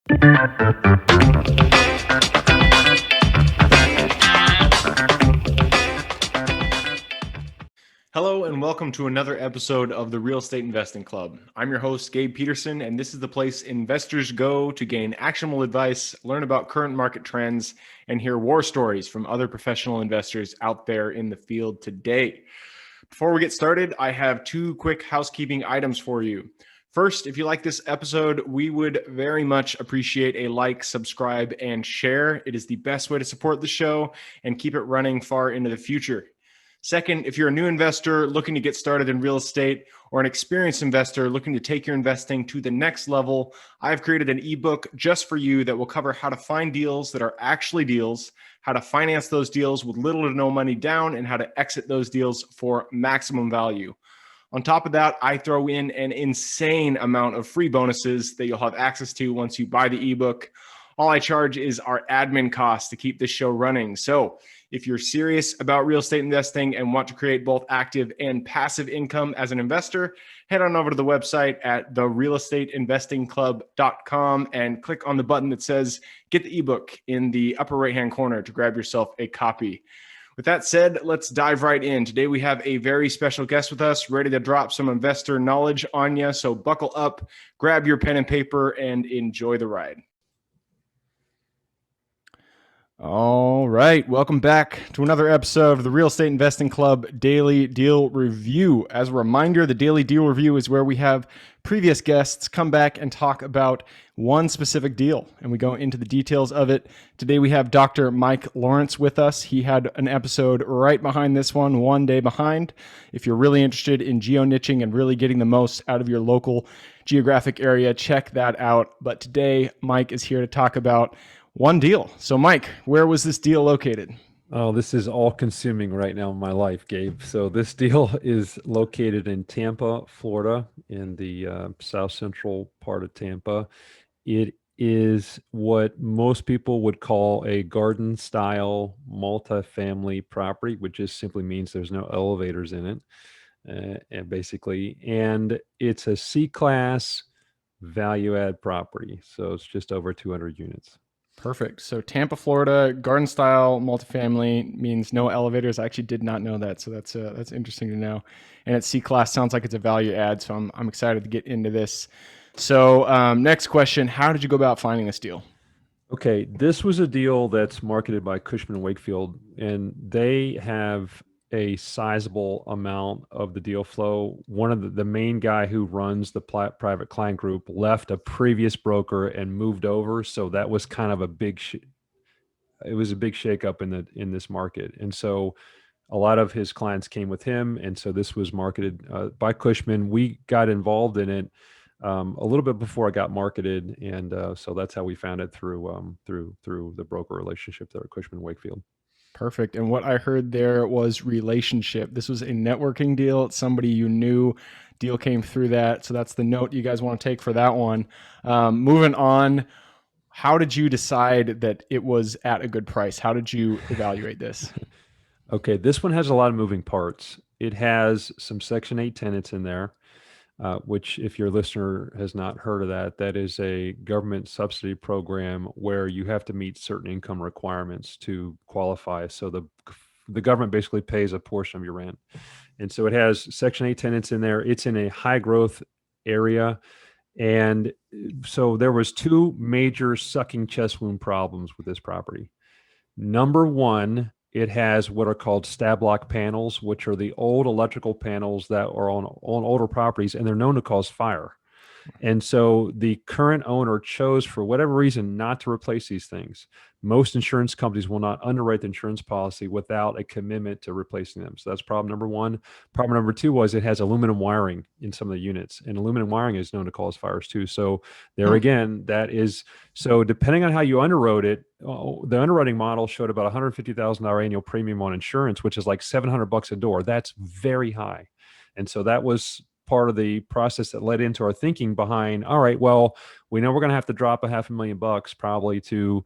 Hello and welcome to another episode of the Real Estate Investing Club. I'm your host, Gabe Peterson, and this is the place investors go to gain actionable advice, learn about current market trends, and hear war stories from other professional investors out there in the field today. Before we get started, I have two quick housekeeping items for you. First, if you like this episode, we would very much appreciate a like, subscribe, and share. It is the best way to support the show and keep it running far into the future. Second, if you're a new investor looking to get started in real estate or an experienced investor looking to take your investing to the next level, I've created an ebook just for you that will cover how to find deals that are actually deals, how to finance those deals with little to no money down, and how to exit those deals for maximum value. On top of that, I throw in an insane amount of free bonuses that you'll have access to once you buy the ebook. All I charge is our admin costs to keep this show running. So if you're serious about real estate investing and want to create both active and passive income as an investor, head on over to the website at therealestateinvestingclub.com and click on the button that says get the ebook in the upper right-hand corner to grab yourself a copy. With that said, let's dive right in. Today we have a very special guest with us, ready to drop some investor knowledge on you. So buckle up, grab your pen and paper, and enjoy the ride. All right. Welcome back to another episode of the Real Estate Investing Club Daily Deal Review. As a reminder, the Daily Deal Review is where we have previous guests come back and talk about one specific deal, and we go into the details of it. Today we have Dr. Mike Lorence with us. He had an episode right behind this one day behind. If you're really interested in geo-niching and really getting the most out of your local geographic area, check that out. But today, Mike is here to talk about one deal. So Mike, where was this deal located? Oh, this is all consuming right now in my life, Gabe. So this deal is located in Tampa, Florida, in the south central part of Tampa. It is what most people would call a garden style multifamily property, which just simply means there's no elevators in it. And it's a C-class value add property. So it's just over 200 units. Perfect. So Tampa, Florida, garden style multifamily means no elevators. I actually did not know that, so that's interesting to know. And it's C-class, sounds like it's a value add, so I'm excited to get into this. So next question: how did you go about finding this deal? Okay, this was a deal that's marketed by Cushman & Wakefield, and they have a sizable amount of the deal flow. One of the main guy who runs the private client group left a previous broker and moved over, so that was kind of a big it was a big shakeup in this market. And so a lot of his clients came with him, and so this was marketed by Cushman. We got involved in it a little bit before it got marketed, and so that's how we found it through the broker relationship there at Cushman & Wakefield. Perfect. And what I heard there was relationship. This was a networking deal. It's somebody you knew. Deal came through that. So that's the note you guys want to take for that one. Moving on, how did you decide that it was at a good price? How did you evaluate this? Okay, this one has a lot of moving parts. It has some Section 8 tenants in there, which, if your listener has not heard of that, that is a government subsidy program where you have to meet certain income requirements to qualify. So the government basically pays a portion of your rent. And so it has Section 8 tenants in there. It's in a high growth area. And so there was two major sucking chest wound problems with this property. Number one, it has what are called stab lock panels, which are the old electrical panels that are on older properties, and they're known to cause fire. And so the current owner chose, for whatever reason, not to replace these things. Most insurance companies will not underwrite the insurance policy without a commitment to replacing them. So that's problem number one. Problem number two was it has aluminum wiring in some of the units, and aluminum wiring is known to cause fires too. So there again, so depending on how you underwrote it, the underwriting model showed about $150,000 annual premium on insurance, which is like $700 a door. That's very high. And so that was part of the process that led into our thinking behind, all right, well, we know we're going to have to drop $500,000 probably to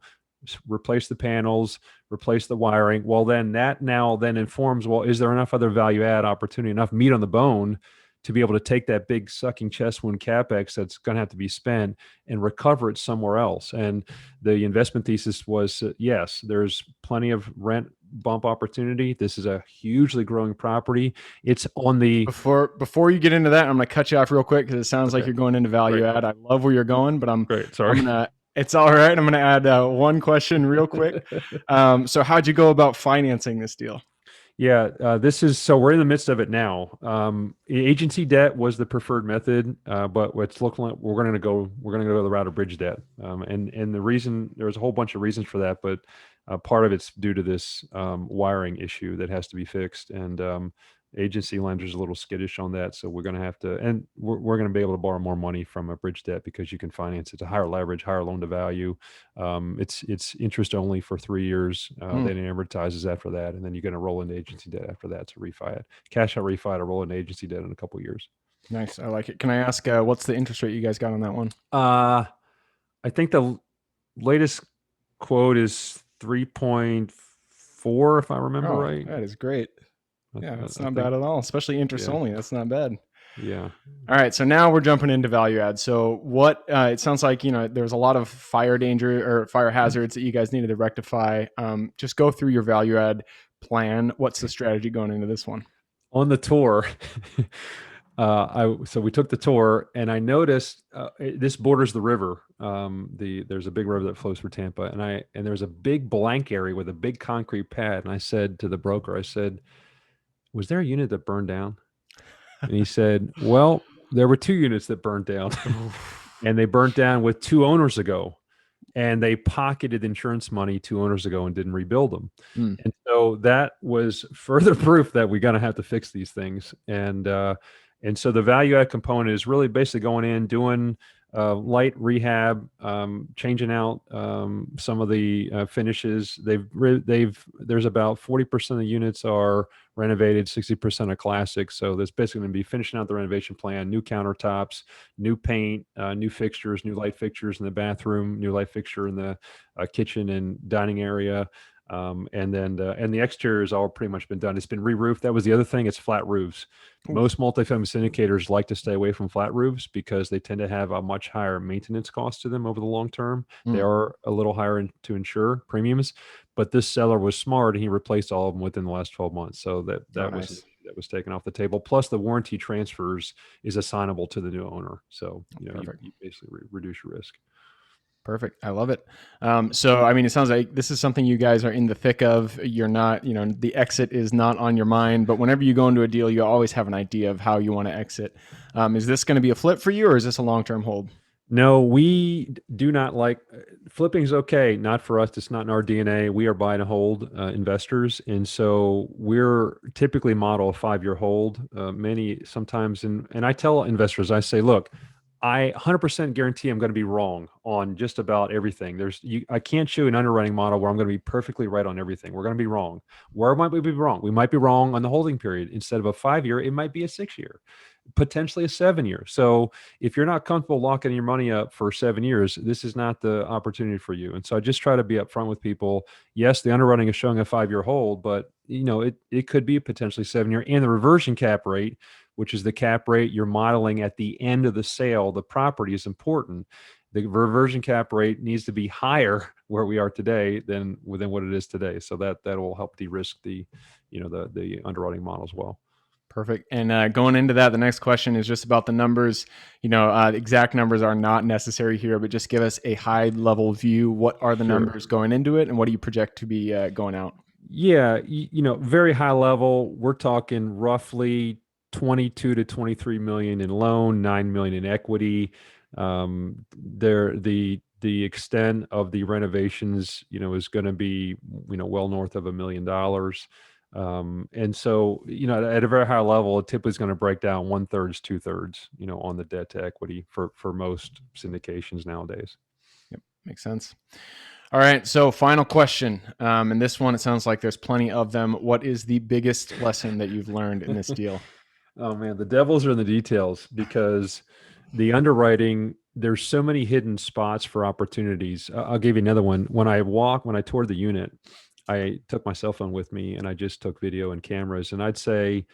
replace the panels, replace the wiring. Well, then that now informs, well, is there enough other value add opportunity, enough meat on the bone to be able to take that big sucking chest wound capex that's going to have to be spent and recover it somewhere else. And the investment thesis was yes, there's plenty of rent bump opportunity. This is a hugely growing property. It's on the Before you get into that, I'm going to cut you off real quick because it sounds like okay. you're going into value Great. add. I love where you're going, but Great. Sorry. it's all right. I'm going to add one question real quick. So how'd you go about financing this deal? Yeah, so we're in the midst of it now. Agency debt was the preferred method, but what's looking like we're going to go the route of bridge debt. And the reason, there's a whole bunch of reasons for that, but part of it's due to this wiring issue that has to be fixed, and agency lenders are a little skittish on that. So we're going to have to, and we're going to be able to borrow more money from a bridge debt because you can finance it to higher leverage, higher loan to value. It's interest only for 3 years. Then it amortizes after that, and then you're going to roll into agency debt after that to refi it. Cash out refi to roll into agency debt in a couple of years. Nice. I like it. Can I ask what's the interest rate you guys got on that one? I think the latest quote is 3.4, if I remember right. That is great. Yeah, that's not think, bad at all, especially interest only. That's not bad. Yeah. All right, so now we're jumping into value add. So what it sounds like, there's a lot of fire danger or fire hazards that you guys needed to rectify. Just go through your value add plan. What's the strategy going into this one? On the tour, so we took the tour, and I noticed this borders the river. There's a big river that flows through Tampa, and there's a big blank area with a big concrete pad. And I said to the broker, I said, "Was there a unit that burned down?" And he said, "Well, there were 2 units that burned down, and they burnt down with 2 owners ago, and they pocketed insurance money 2 owners ago and didn't rebuild them." And so that was further proof that we're going to have to fix these things. And so the value add component is really basically going in, doing light rehab, changing out some of the finishes. There's about 40% of the units are renovated, 60% are classic. So there's basically going to be finishing out the renovation plan, new countertops, new paint, new fixtures, new light fixtures in the bathroom, new light fixture in the kitchen and dining area. And the exterior has all pretty much been done. It's been re-roofed. That was the other thing. It's flat roofs. Most multifamily syndicators like to stay away from flat roofs because they tend to have a much higher maintenance cost to them over the long term. They are a little higher to insure premiums, but this seller was smart and he replaced all of them within the last 12 months. So that was taken off the table. Plus the warranty transfers is assignable to the new owner. So, you basically reduce your risk. Perfect. I love it. So, I mean, it sounds like this is something you guys are in the thick of. You're not, the exit is not on your mind, but whenever you go into a deal, you always have an idea of how you want to exit. Is this going to be a flip for you, or is this a long-term hold? No, we do not like flipping's okay. Not for us. It's not in our DNA. We are buy and hold investors. And so we're typically model a 5-year hold. Sometimes, and I tell investors, I say, look, I 100% guarantee I'm going to be wrong on just about everything. I can't show an underwriting model where I'm going to be perfectly right on everything. We're going to be wrong. Where might we be wrong? We might be wrong on the holding period. Instead of a 5-year, it might be a 6-year, potentially a 7-year. So if you're not comfortable locking your money up for 7 years, this is not the opportunity for you. And so I just try to be upfront with people. Yes, the underwriting is showing a 5-year hold, but it could be potentially 7-year. And the reversion cap rate, which is the cap rate you're modeling at the end of the sale, the property, is important. The reversion cap rate needs to be higher where we are today than what it is today. So that will help de-risk the underwriting model as well. Perfect. And going into that, the next question is just about the numbers. The exact numbers are not necessary here, but just give us a high level view. What are the numbers going into it, and what do you project to be going out? Yeah, very high level. We're talking roughly 22 to 23 million in loan, 9 million in equity. The extent of the renovations, is going to be, well north of $1 million. And so, at a very high level, it typically is going to break down 1/3, 2/3, on the debt to equity for most syndications nowadays. Yep. Makes sense. All right. So final question. And this one, it sounds like there's plenty of them. What is the biggest lesson that you've learned in this deal? Oh man, the devils are in the details because the underwriting, there's so many hidden spots for opportunities. I'll give you another one. When I toured the unit, I took my cell phone with me and I just took video and cameras. And I'd say,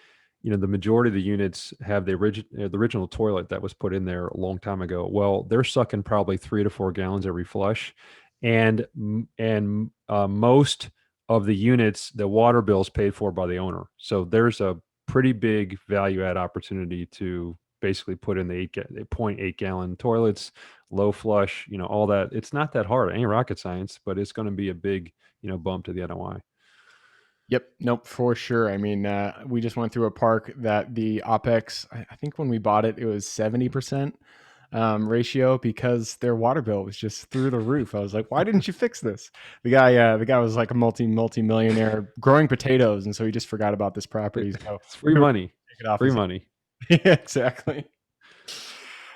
the majority of the units have the original toilet that was put in there a long time ago. Well, they're sucking probably 3 to 4 gallons every flush, and most of the units, the water bill is paid for by the owner. So there's a pretty big value add opportunity to basically put in the 0.8 gallon toilets, low flush, all that. It's not that hard. It ain't rocket science, but it's going to be a big, bump to the NOI. Yep. Nope. For sure. I mean, we just went through a park that the OPEX, I think when we bought it, it was 70% ratio because their water bill was just through the roof. I was like, why didn't you fix this? The guy was like a multi-millionaire growing potatoes. And so he just forgot about this property. So It's free money. take it off Free his money. Yeah, exactly.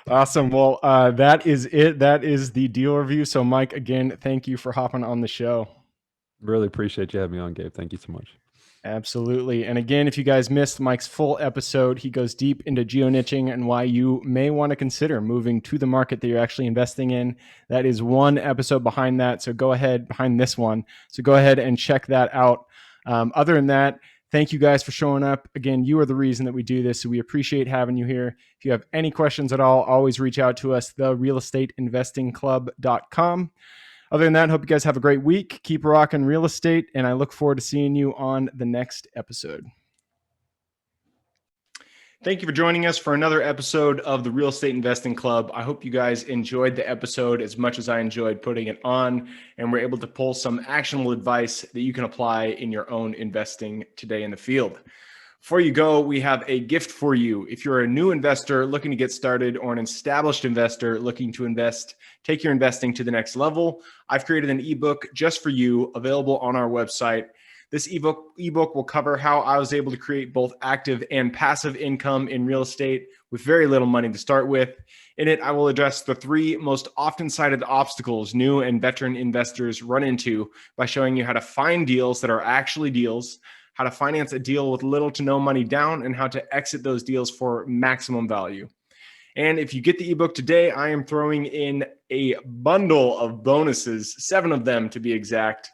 Awesome. Well, that is it. That is the deal review. So Mike, again, thank you for hopping on the show. Really appreciate you having me on, Gabe. Thank you so much. Absolutely. And again, if you guys missed Mike's full episode, he goes deep into geo-niching and why you may want to consider moving to the market that you're actually investing in. That is one episode behind that. So go ahead, behind this one. So go ahead and check that out. Other than that, thank you guys for showing up. Again, you are the reason that we do this. So we appreciate having you here. If you have any questions at all, always reach out to us, therealestateinvestingclub.com. Other than that, hope you guys have a great week. Keep rocking real estate, and I look forward to seeing you on the next episode. Thank you for joining us for another episode of the Real Estate Investing Club. I hope you guys enjoyed the episode as much as I enjoyed putting it on, and we're able to pull some actionable advice that you can apply in your own investing today in the field. Before you go, we have a gift for you. If you're a new investor looking to get started or an established investor looking to take your investing to the next level, I've created an ebook just for you available on our website. This ebook will cover how I was able to create both active and passive income in real estate with very little money to start with. In it, I will address the 3 most often cited obstacles new and veteran investors run into by showing you how to find deals that are actually deals, how to finance a deal with little to no money down, and how to exit those deals for maximum value. And if you get the ebook today, I am throwing in a bundle of bonuses, 7 of them to be exact.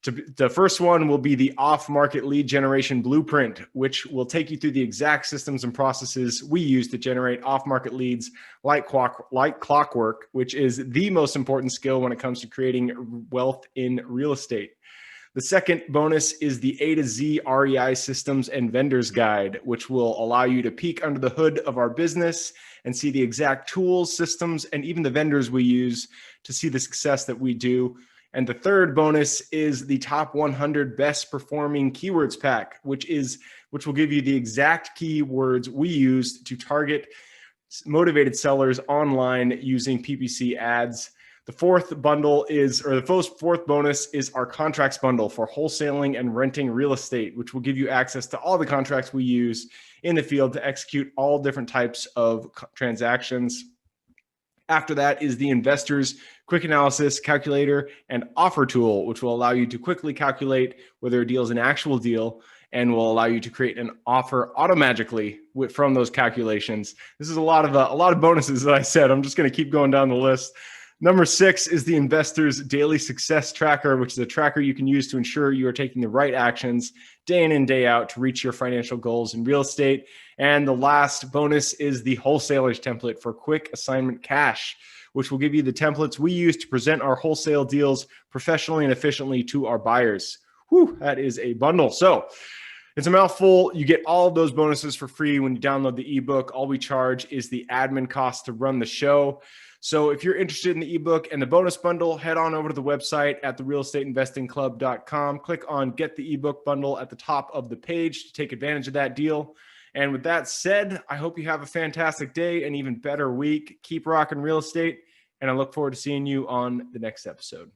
The first one will be the off-market lead generation blueprint, which will take you through the exact systems and processes we use to generate off-market leads like clockwork, which is the most important skill when it comes to creating wealth in real estate. The second bonus is the A to Z REI systems and vendors guide, which will allow you to peek under the hood of our business and see the exact tools, systems, and even the vendors we use to see the success that we do. And the third bonus is the top 100 best performing keywords pack, which will give you the exact keywords we use to target motivated sellers online using PPC ads. The fourth bonus is our contracts bundle for wholesaling and renting real estate, which will give you access to all the contracts we use in the field to execute all different types of transactions. After that is the investor's quick analysis calculator and offer tool, which will allow you to quickly calculate whether a deal is an actual deal and will allow you to create an offer automatically from those calculations. This is a lot of bonuses that I said. I'm just going to keep going down the list. Number 6 is the investor's daily success tracker, which is a tracker you can use to ensure you are taking the right actions day in and day out to reach your financial goals in real estate. And the last bonus is the wholesaler's template for quick assignment cash, which will give you the templates we use to present our wholesale deals professionally and efficiently to our buyers. Whew, that is a bundle. So it's a mouthful. You get all of those bonuses for free when you download the ebook. All we charge is the admin cost to run the show. So if you're interested in the ebook and the bonus bundle, head on over to the website at therealestateinvestingclub.com. Click on Get the Ebook Bundle at the top of the page to take advantage of that deal. And with that said, I hope you have a fantastic day and even better week. Keep rocking real estate, and I look forward to seeing you on the next episode.